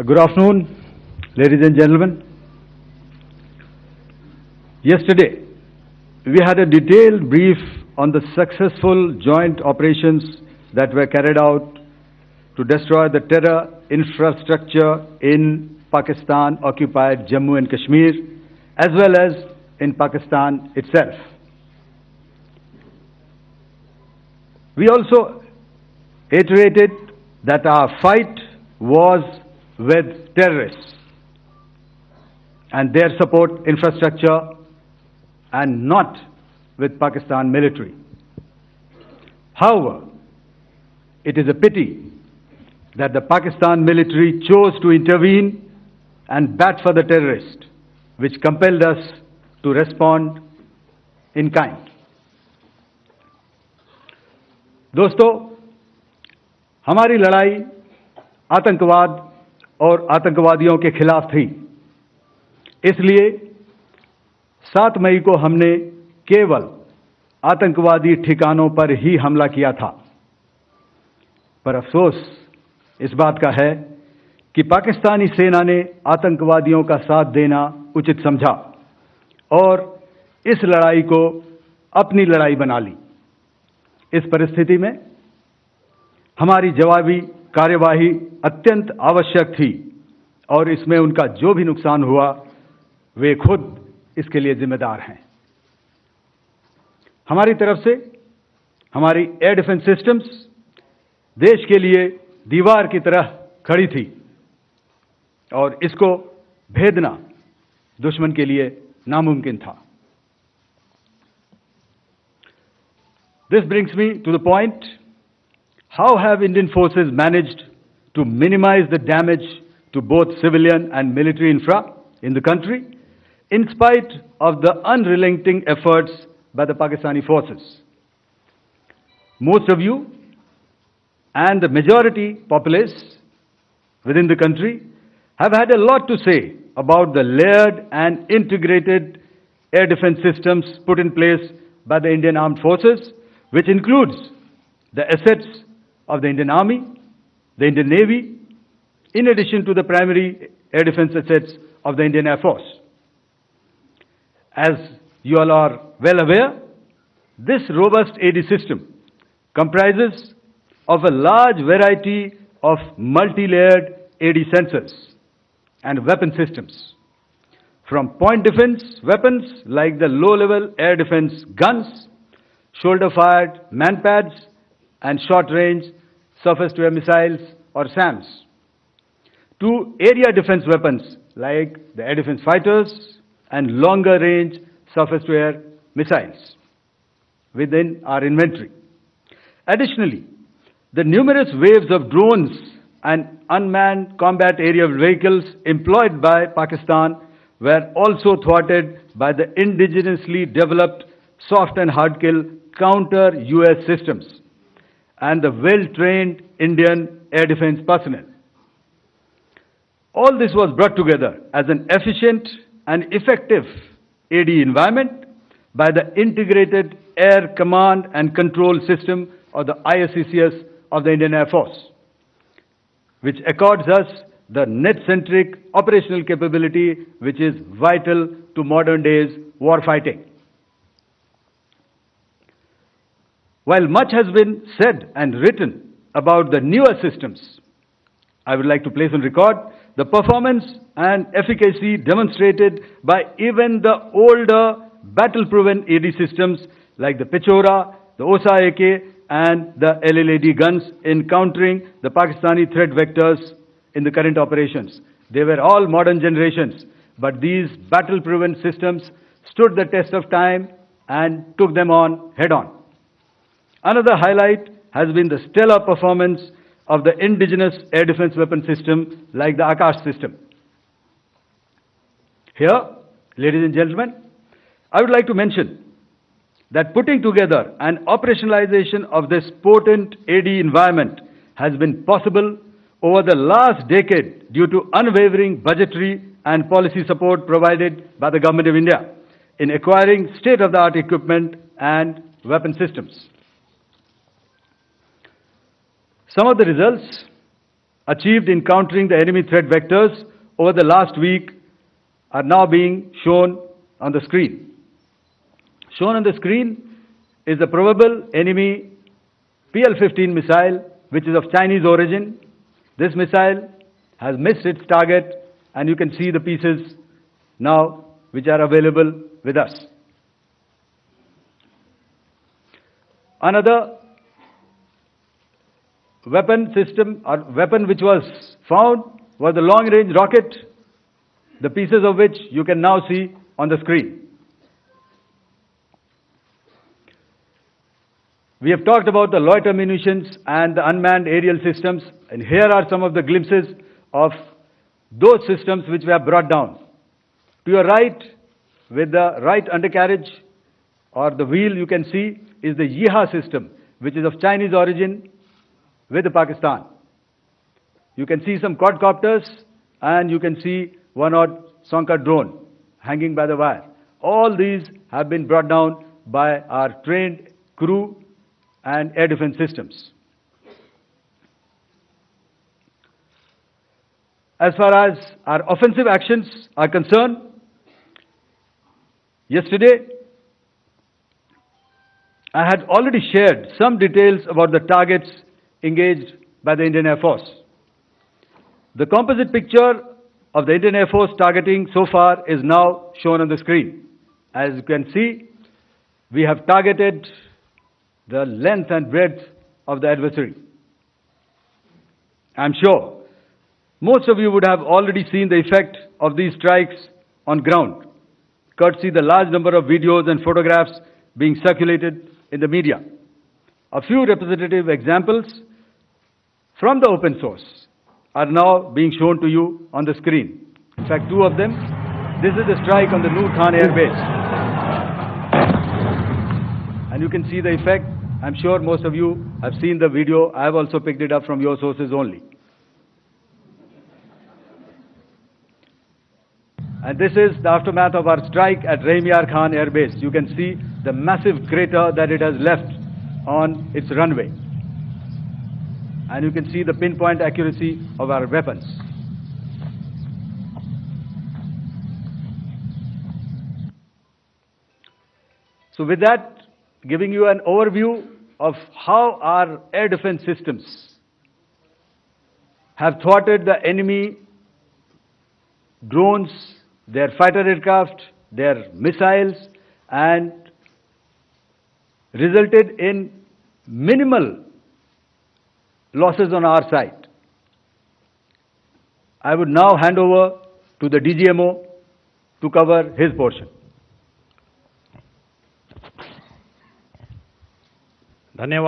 Good afternoon, ladies and gentlemen. Yesterday, we had a detailed brief on the successful joint operations that were carried out to destroy the terror infrastructure in Pakistan-occupied Jammu and Kashmir, as well as in Pakistan itself. We also iterated that our fight was with terrorists and their support infrastructure and not with Pakistan military. However, it is a pity that the Pakistan military chose to intervene and bat for the terrorist, which compelled us to respond in kind. दोस्तों, हमारी लड़ाई आतंकवाद और आतंकवादियों के खिलाफ थी। इसलिए 7 मई को हमने केवल आतंकवादी ठिकानों पर ही हमला किया था। पर अफसोस इस बात का है कि पाकिस्तानी सेना ने आतंकवादियों का साथ देना उचित समझा और इस लड़ाई को अपनी लड़ाई बना ली। इस परिस्थिति में हमारी जवाबी कार्यवाही अत्यंत आवश्यक थी और इसमें उनका जो भी नुकसान हुआ वे खुद इसके लिए जिम्मेदार हैं। हमारी तरफ से हमारी एयर डिफेंस सिस्टम्स देश के लिए दीवार की तरह खड़ी थी और इसको भेदना दुश्मन के लिए नामुमकिन था। This brings me to the point, how have Indian forces managed to minimize the damage to both civilian and military infra in the country, in spite of the unrelenting efforts by the Pakistani forces? Most of you and the majority populace within the country have had a lot to say about the layered and integrated air defense systems put in place by the Indian Armed Forces, which includes the assets of the Indian Army, the Indian Navy, in addition to the primary air defense assets of the Indian Air Force. As you all are well aware, this robust AD system comprises of a large variety of multi-layered AD sensors and weapon systems, from point defense weapons like the low-level air defense guns, shoulder-fired man-pads, and short-range surface-to-air missiles or SAMs, to area defense weapons like the air defense fighters and longer-range surface-to-air missiles within our inventory. Additionally, the numerous waves of drones and unmanned combat aerial vehicles employed by Pakistan were also thwarted by the indigenously developed soft and hard kill counter-US systems and the well-trained Indian air defense personnel. All this was brought together as an efficient and effective AD environment by the Integrated Air Command and Control System, or the ISCCS of the Indian Air Force, which accords us the net-centric operational capability which is vital to modern days warfighting. While much has been said and written about the newer systems, I would like to place on record the performance and efficacy demonstrated by even the older battle-proven AD systems like the Pechora, the Osa AK, and the LLAD guns in countering the Pakistani threat vectors in the current operations. They were all modern generations, but these battle-proven systems stood the test of time and took them on head-on. Another highlight has been the stellar performance of the indigenous air defense weapon system like the Akash system. Here, ladies and gentlemen, I would like to mention that putting together and operationalization of this potent AD environment has been possible over the last decade due to unwavering budgetary and policy support provided by the Government of India in acquiring state-of-the-art equipment and weapon systems. Some of the results achieved in countering the enemy threat vectors over the last week are now being shown on the screen. Shown on the screen is the probable enemy PL-15 missile, which is of Chinese origin. This missile has missed its target, and you can see the pieces now which are available with us. Another weapon system or weapon which was found was the long-range rocket, the pieces of which you can now see on the screen. We have talked about the loiter munitions and the unmanned aerial systems, and here are some of the glimpses of those systems which we have brought down. To your right, with the right undercarriage or the wheel, you can see is the Yeeha system, which is of Chinese origin with Pakistan. You can see some quadcopters, and you can see one odd Sonka drone hanging by the wire. All these have been brought down by our trained crew and air defense systems. As far as our offensive actions are concerned, yesterday I had already shared some details about the targets engaged by the Indian Air Force. The composite picture of the Indian Air Force targeting so far is now shown on the screen. As you can see, we have targeted the length and breadth of the adversary. I'm sure most of you would have already seen the effect of these strikes on ground, courtesy the large number of videos and photographs being circulated in the media. A few representative examples from the open source are now being shown to you on the screen. In fact, two of them. This is the strike on the Noor Khan Air Base. And you can see the effect. I'm sure most of you have seen the video. I have also picked it up from your sources only. And this is the aftermath of our strike at Rahimyar Khan Air Base. You can see the massive crater that it has left on its runway. And you can see the pinpoint accuracy of our weapons. So with that, giving you an overview of how our air defense systems have thwarted the enemy drones, their fighter aircraft, their missiles, and resulted in minimal losses on our side. I would now hand over to the DGMO to cover his portion. धन्यवाद.